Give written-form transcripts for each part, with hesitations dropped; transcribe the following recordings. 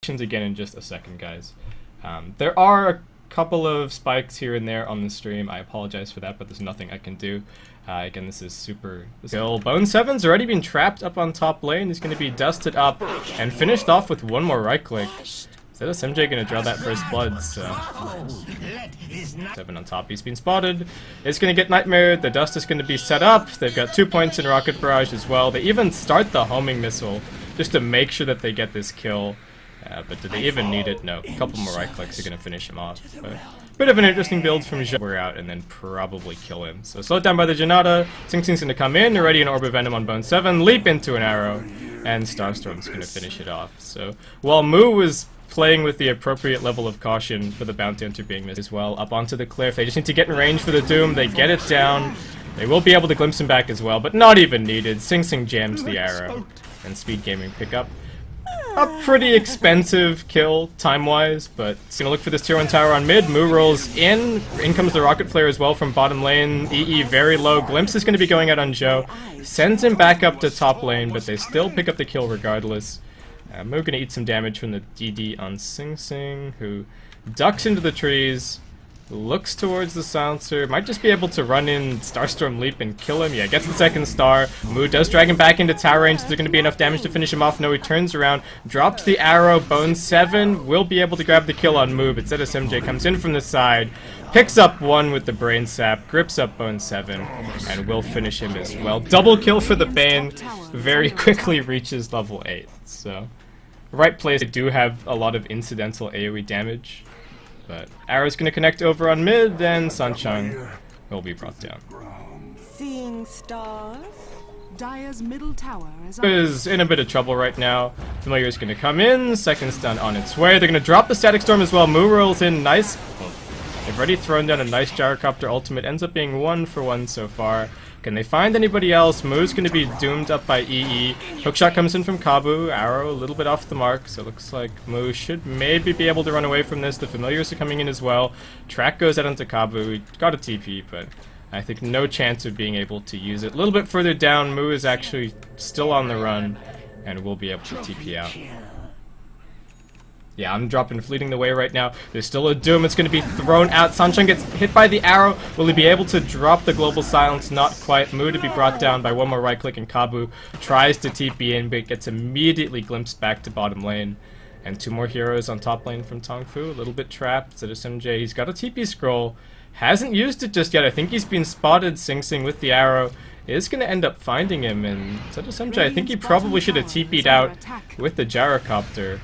instructions again in just a second, guys. There are a couple of spikes here and there on the stream. I apologize for that, but there's nothing I can do. Again, this is super skill. Bone 7's already been trapped up on top lane. He's going to be dusted up and finished off with one more right click. ZSMJ going to draw that first blood, so 7 on top. He's been spotted. It's going to get nightmared. The dust is going to be set up. They've got 2 points in rocket barrage as well. They even start the homing missile just to make sure that they get this kill. But do they even need it? No. A couple more right clicks are going to finish him off. But bit of an interesting build from Zhou. We're out and then probably kill him. So slowed down by the Janata. Sing Sing's going to come in, already an Orb of Venom on Bone 7, leap into an arrow, and Starstorm's going to finish it off. So while Mu was playing with the appropriate level of caution for the Bounty Hunter being missed as well, up onto the cliff, they just need to get in range for the Doom. They get it down. They will be able to glimpse him back as well, but not even needed. Sing Sing jams the arrow, and Speed Gaming pick up a pretty expensive kill, time-wise, but it's gonna look for this tier 1 tower on mid. Mu rolls in. In comes the rocket flare as well from bottom lane. EE very low. Glimpse is gonna be going out on Zhou. Sends him back up to top lane, but they still pick up the kill regardless. Mu gonna eat some damage from the DD on Sing Sing, who ducks into the trees, looks towards the silencer, might just be able to run in Starstorm Leap and kill him. Yeah, gets the second star. Mu does drag him back into tower range. Is there going to be enough damage to finish him off? No, he turns around, drops the arrow. Bone 7 will be able to grab the kill on Mu, but ZSMJ comes in from the side, picks up one with the Brain Sap, grips up Bone 7, and will finish him as well. Double kill for the Bane, very quickly reaches level 8. So, right place. They do have a lot of incidental AoE damage. But arrow's gonna connect over on mid, and Sunshine will be brought down. Seeing stars. Dire's middle tower is in a bit of trouble right now. Familiar's gonna come in, second stun on its way. They're gonna drop the Static Storm as well. Mu rolls in, nice. They've already thrown down a nice Gyrocopter ultimate. Ends up being 1 for 1 so far. Can they find anybody else? Mu's going to be doomed up by EE. Hookshot comes in from Kabu. Arrow a little bit off the mark, so it looks like Mu should maybe be able to run away from this. The Familiars are coming in as well. Track goes out onto Kabu. He got a TP, but I think no chance of being able to use it. A little bit further down, Mu is actually still on the run and will be able to TP out. Yeah, I'm dropping Fleeting the Way right now. There's still a Doom. It's going to be thrown out. Sunshine gets hit by the arrow. Will he be able to drop the Global Silence? Not quite. Mu to be brought down by one more right click, and Kabu tries to TP in, but gets immediately glimpsed back to bottom lane. And 2 more heroes on top lane from Tongfu. A little bit trapped. ZSMJ, he's got a TP scroll. Hasn't used it just yet. I think he's been spotted. Sing Sing with the arrow is going to end up finding him. And ZSMJ, I think he probably should have TP'd out with the Gyrocopter.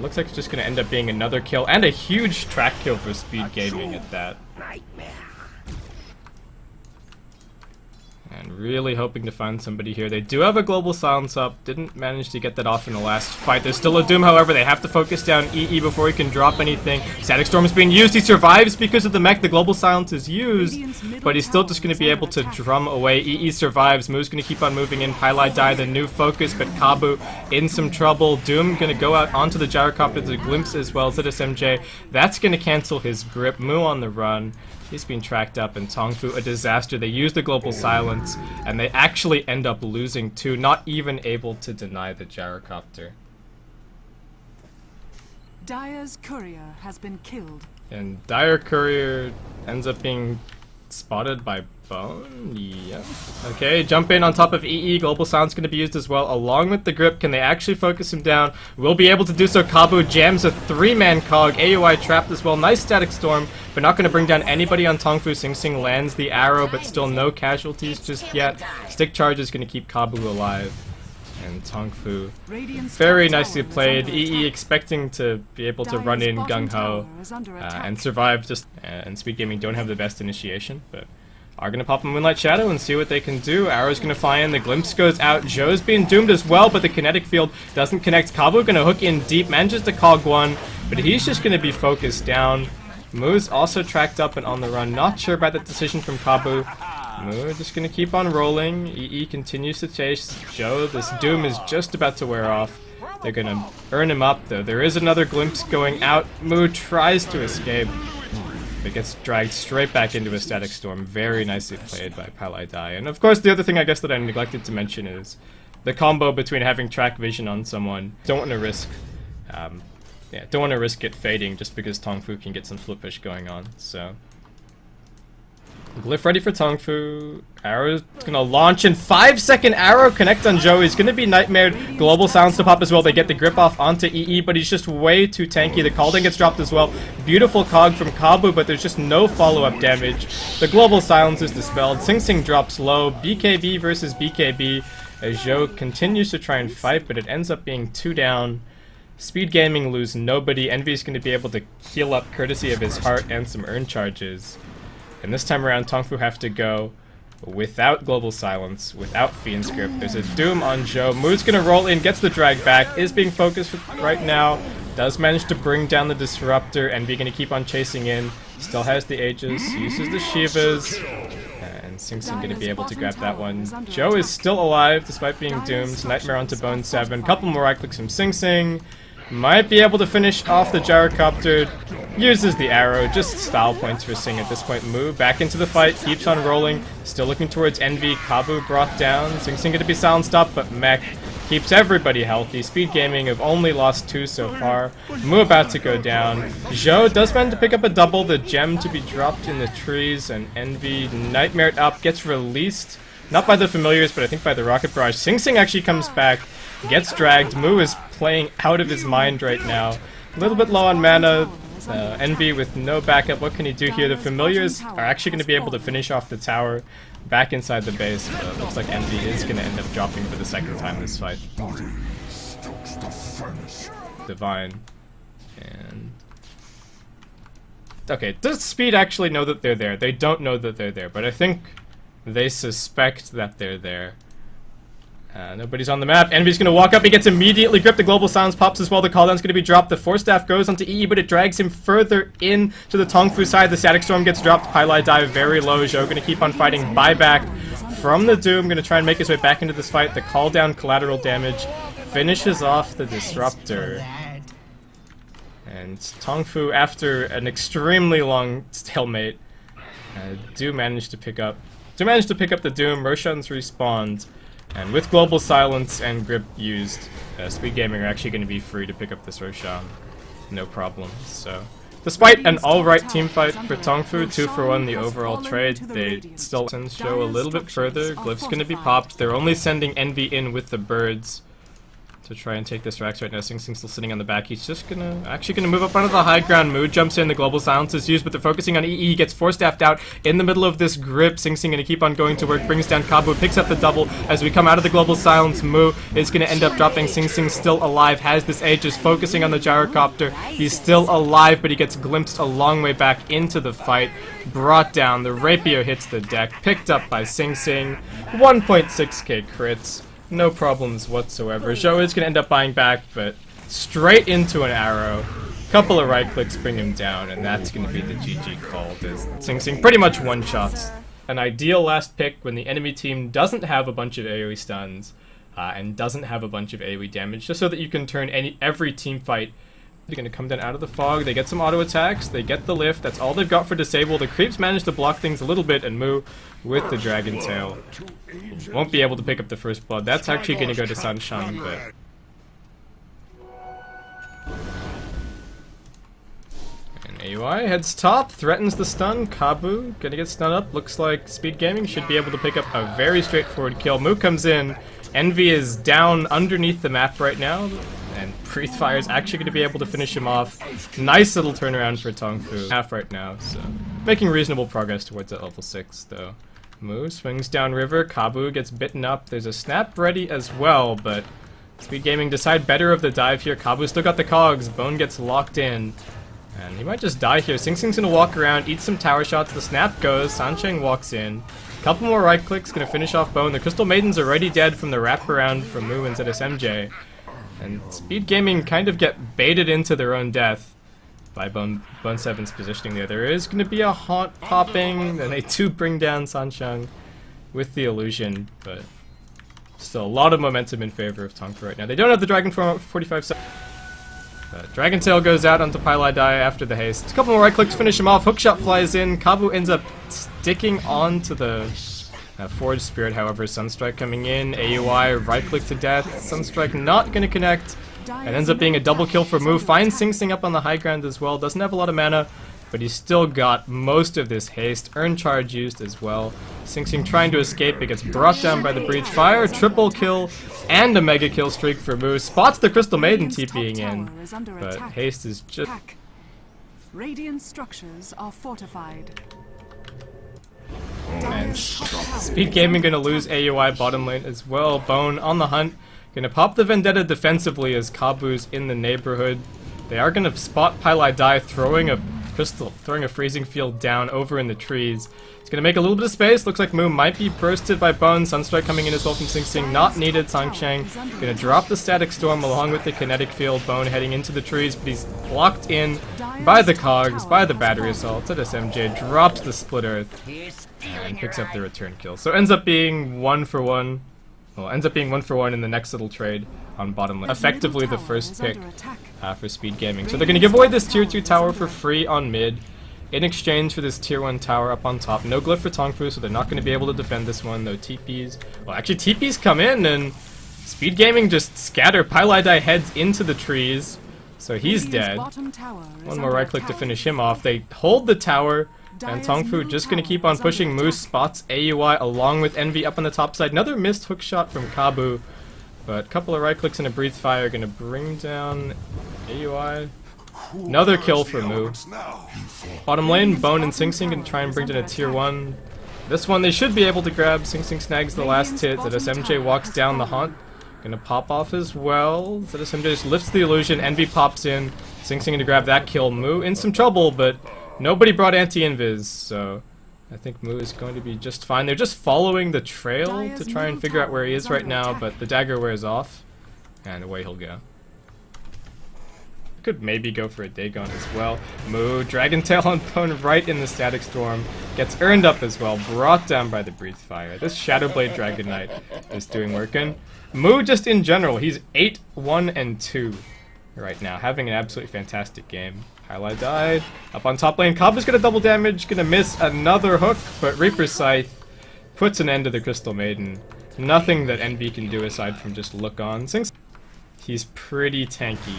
Looks like it's just going to end up being another kill, and a huge track kill for Speed Gaming at that. And really hoping to find somebody here. They do have a Global Silence up. Didn't manage to get that off in the last fight. There's still a Doom, however. They have to focus down EE before he can drop anything. Static Storm is being used. He survives because of the mech. The Global Silence is used, but he's still just going to be able to drum away. EE survives. Mu's going to keep on moving in. HighLights die, the new focus, but Kabu in some trouble. Doom going to go out onto the Gyrocopter to glimpse as well. ZSMJ, that's going to cancel his grip. Mu on the run. He's been tracked up, and Tongfu, a disaster. They use the Global Silence, and they actually end up losing too, not even able to deny the Gyrocopter. Dire's courier has been killed. And Dire Courier ends up being spotted by Bone? Yeah. Okay, jump in on top of EE. Global Silence going to be used as well, along with the grip. Can they actually focus him down? Will be able to do so. Kabu jams a 3-man cog. AOI trapped as well. Nice Static Storm, but not going to bring down anybody on Tongfu. Sing Sing lands the arrow, but still no casualties just yet. Stick Charge is going to keep Kabu alive. And Tongfu, very nicely played. EE expecting to be able to run in gung-ho and survive. And Speed Gaming don't have the best initiation, but are going to pop a Moonlight Shadow and see what they can do. Arrow's going to fly in, the Glimpse goes out. Zhou's being doomed as well, but the kinetic field doesn't connect. Kabu going to hook in deep, manages to cog one, but he's just going to be focused down. Mu's also tracked up and on the run. Not sure about that decision from Kabu. Mu just going to keep on rolling. EE continues to chase Zhou. This Doom is just about to wear off. They're going to burn him up, though. There is another Glimpse going out. Mu tries to escape, but gets dragged straight back into a Static Storm. Very nicely played by HighLights. And of course, the other thing I guess that I neglected to mention is the combo between having track vision on someone. Don't want to risk Yeah, don't want to risk it fading just because Tongfu can get some flip push going on, so... Glyph ready for Tongfu. Arrow's gonna launch in 5-second arrow connect on Joe. He's gonna be nightmared. Global silence to pop as well. They get the grip off onto EE, but he's just way too tanky. The Calden gets dropped as well. Beautiful cog from Kabu, but there's just no follow-up damage. The global silence is dispelled. Sing Sing drops low. BKB versus BKB as Joe continues to try and fight, but it ends up being 2 down. Speed Gaming lose nobody. Envy's gonna be able to heal up courtesy of his heart and some earn charges. And this time around, Tongfu have to go without Global Silence, without Fiend's Grip. There's a Doom on Joe. Moo's gonna roll in, gets the drag back, is being focused right now. Does manage to bring down the Disruptor, Envy gonna keep on chasing in. Still has the Aegis, uses the Shivas. And Sing Sing gonna be able to grab that one. Joe is still alive despite being doomed. Nightmare onto Bone 7. Couple more right clicks from Sing Sing. Might be able to finish off the Gyrocopter. Uses the arrow, just style points for Sing at this point. Move back into the fight, keeps on rolling. Still looking towards Envy. Kabu brought down. Sing Sing gonna be silenced up, but Mech keeps everybody healthy. Speed Gaming have only lost 2 so far. Mu about to go down. Zhou does manage to pick up a double. The gem to be dropped in the trees, and Envy nightmared up, gets released. Not by the familiars, but I think by the Rocket Barrage. Sing Sing actually comes back. Gets dragged. Mu is playing out of his mind right now. A little bit low on mana. Envy with no backup. What can he do here? The familiars are actually going to be able to finish off the tower back inside the base. But looks like Envy is going to end up dropping for the second time this fight. Divine. And... okay, does Speed actually know that they're there? They don't know that they're there, but I think they suspect that they're there. Nobody's on the map. Envy's gonna walk up. He gets immediately gripped. The Global Silence pops as well. The cooldown's gonna be dropped. The Force Staff goes onto EE, but it drags him further in to the Tongfu side. The Static Storm gets dropped. Pylai dive very low. Zhou gonna keep on fighting. Buyback from the Doom. Gonna try and make his way back into this fight. The call down collateral damage finishes off the Disruptor. And Tongfu, after an extremely long stalemate, do manage to pick up the Doom. Roshan's respawned. And with Global Silence and Grip used, Speed Gaming are actually going to be free to pick up this Roshan. No problem. So, despite an alright team fight for Tongfu, 2 for 1 the overall trade, they still send Zhou a little bit further. Glyph's going to be popped. They're only sending Envy in with the birds to try and take this Rax right now. Sing Sing's still sitting on the back. He's just actually gonna move up onto the high ground. Mu jumps in, the Global Silence is used, but they're focusing on EE. He gets Force Staffed out in the middle of this grip. Sing Sing gonna keep on going to work, brings down Kabu, picks up the double. As we come out of the Global Silence, Mu is gonna end up dropping. Sing Sing still alive, has this Aegis, focusing on the Gyrocopter. He's still alive, but he gets glimpsed a long way back into the fight. Brought down, the Rapier hits the deck, picked up by Sing Sing. 1.6k crits. No problems whatsoever. Zhou is going to end up buying back, but straight into an arrow. Couple of right clicks bring him down, and that's going to be the GG call. As Sing Sing pretty much one-shots. An ideal last pick when the enemy team doesn't have a bunch of AoE stuns and doesn't have a bunch of AoE damage, just so that you can turn every team fight. They're going to come down out of the fog. They get some auto attacks. They get the lift. That's all they've got for disable. The creeps manage to block things a little bit, and Mu with the Dragon Tail won't be able to pick up the first blood. That's actually going to go to Sunshine, but... and AUI heads top, threatens the stun. Kabu gonna get stun up. Looks like Speed Gaming should be able to pick up a very straightforward kill. Mu comes in. Envy is down underneath the map right now, and Breathe Fire is actually going to be able to finish him off. Nice little turnaround for Tongfu. Half right now, so making reasonable progress towards that level 6, though. Mu swings down river. Kabu gets bitten up. There's a snap ready as well, but Speed Gaming decide better of the dive here. Kabu still got the cogs. Bone gets locked in, and he might just die here. Sing Sing's going to walk around, eat some tower shots. The snap goes. Sansheng walks in. Couple more right clicks, gonna finish off Bone. The Crystal Maiden's already dead from the wraparound from Mu and ZSMJ. And Speed Gaming kind of get baited into their own death by Bone 7's positioning there. There is gonna be a haunt popping, and they do bring down Sansheng with the illusion, but still a lot of momentum in favor of Tongfu right now. They don't have the Dragon Form for 45 seconds. Dragon Tail goes out onto Pylai Die after the haste. A couple more right clicks finish him off. Hookshot flies in. Kabu ends up sticking onto the Forge Spirit, however. Sunstrike coming in. AUI right click to death. Sunstrike not going to connect. It ends up being a double kill for Mu. Finds Sing Sing up on the high ground as well. Doesn't have a lot of mana, but he's still got most of this haste. Earn charge used as well. Sing Sing trying to escape, but gets brought down by the breach fire. Triple kill and a mega kill streak for Mu. Spots the Crystal Maiden TPing in, but haste is just... Radiant structures are fortified. And Speed Gaming gonna lose AUI bottom lane as well. Bone on the hunt. Gonna pop the Vendetta defensively as Kabu's in the neighborhood. They are gonna spot Pylai die, throwing a freezing field down over in the trees. It's gonna make a little bit of space. Looks like Mu might be bursted by Bone. Sunstrike coming in as well from Sing Sing. Not needed. Sangchang gonna drop the Static Storm along with the Kinetic Field. Bone heading into the trees, but he's blocked in by the Cogs, by the Battery Assault. ZSMJ drops the Split Earth and picks up the return kill. So ends up being 1-for-1. Well, ends up being 1-for-1 in the next little trade on bottom lane. Effectively the first pick for Speed Gaming. So they're going to give away this tier 2 tower for free on mid in exchange for this tier 1 tower up on top. No glyph for Tongfu, so they're not going to be able to defend this one. No TPs. Well, actually TPs come in and Speed Gaming just scatter. Pylai heads into the trees, so he's dead. One more right click to finish him off. They hold the tower. And Tongfu just going to keep on pushing. Moose spots AUI along with Envy up on the top side. Another missed hook shot from Kabu. But a couple of right clicks and a breathe fire going to bring down AUI. Another kill for Mu. Bottom lane, Bone and Sing Sing going to try and bring down a tier 1. This one they should be able to grab. Sing Sing snags the last hit. ZSMJ walks down the haunt. Going to pop off as well. ZSMJ just lifts the illusion. Envy pops in. Sing Sing going to grab that kill. Mu in some trouble, but nobody brought anti-invis, so I think Mu is going to be just fine. They're just following the trail to try and figure out where he is right now, but the dagger wears off, and away he'll go. Could maybe go for a Dagon as well. Mu, Dragon Tail on Bone right in the Static Storm. Gets earned up as well, brought down by the Breathe Fire. This Shadowblade Dragon Knight is doing work. And Mu just in general, he's 8-1-2 right now, having an absolutely fantastic game. HighLights died. Up on top lane, Kabu's gonna double damage, gonna miss another hook, but Reaper's Scythe puts an end to the Crystal Maiden. Nothing that Envy can do aside from just look on. He's pretty tanky.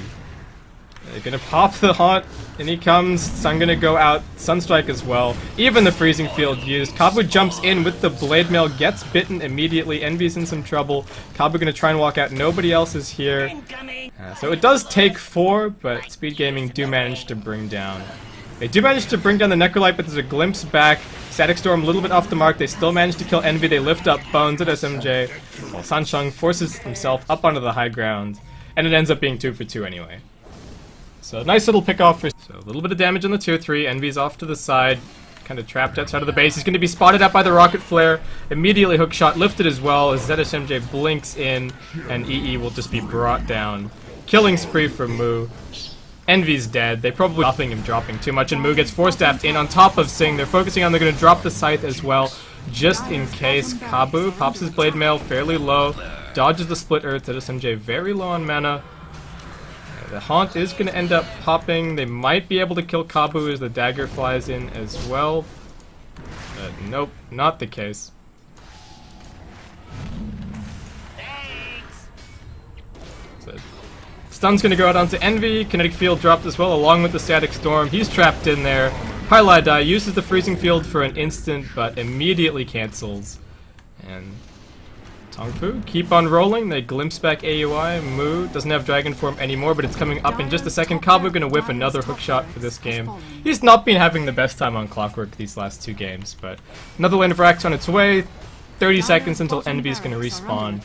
They're gonna pop the haunt, and he comes. Sun gonna go out. Sunstrike as well. Even the freezing field used. Kabu jumps in with the blade mail, gets bitten immediately. Envy's in some trouble. Kabu gonna try and walk out. Nobody else is here. So it does take 4, but Speed Gaming do manage to bring down. They do manage to bring down the Necrolite, but there's a glimpse back. Static Storm a little bit off the mark. They still manage to kill Envy. They lift up Bones at SMJ. While Sansheng forces himself up onto the high ground. And it ends up being 2 for 2 anyway. So nice little pick off for... So a little bit of damage on the tier 3. Envy's off to the side. Kind of trapped outside of the base. He's going to be spotted out by the rocket flare. Immediately hook shot lifted as well as ZSMJ blinks in. And EE will just be brought down. Killing spree for Mu. Envy's dead. They probably stopping him dropping too much, and Mu gets 4-staffed in on top of Sing. They're focusing on, they're going to drop the scythe as well, just in case. Kabu pops his blade mail fairly low, dodges the split earth. ZSMJ very low on mana. The haunt is going to end up popping. They might be able to kill Kabu as the dagger flies in as well. Nope, not the case. Stun's gonna go out onto Envy. Kinetic Field dropped as well, along with the Static Storm. He's trapped in there. HighLights uses the Freezing Field for an instant, but immediately cancels. And Tongfu keep on rolling. They glimpse back AUI. Mu doesn't have Dragon Form anymore, but it's coming up in just a second. Kabu gonna whiff another hookshot for this game. He's not been having the best time on Clockwork these last 2 games, but another Lane of Rax on its way. 30 seconds until Envy's gonna respawn.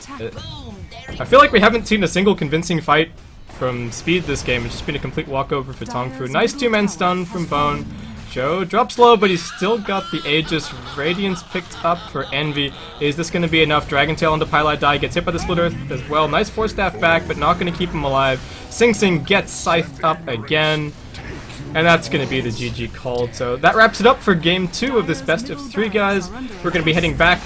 I feel like we haven't seen a single convincing fight from Speed this game. It's just been a complete walkover for Tongfu. Nice 2-man stun from Bone. Joe drops low, but he's still got the Aegis. Radiance picked up for Envy. Is this going to be enough? Dragon Tail onto Pylai gets hit by the Split Earth as well. Nice 4-staff back, but not going to keep him alive. Sing Sing gets scythed up again. And that's going to be the GG called. So that wraps it up for game 2 of this best of 3, guys. We're going to be heading back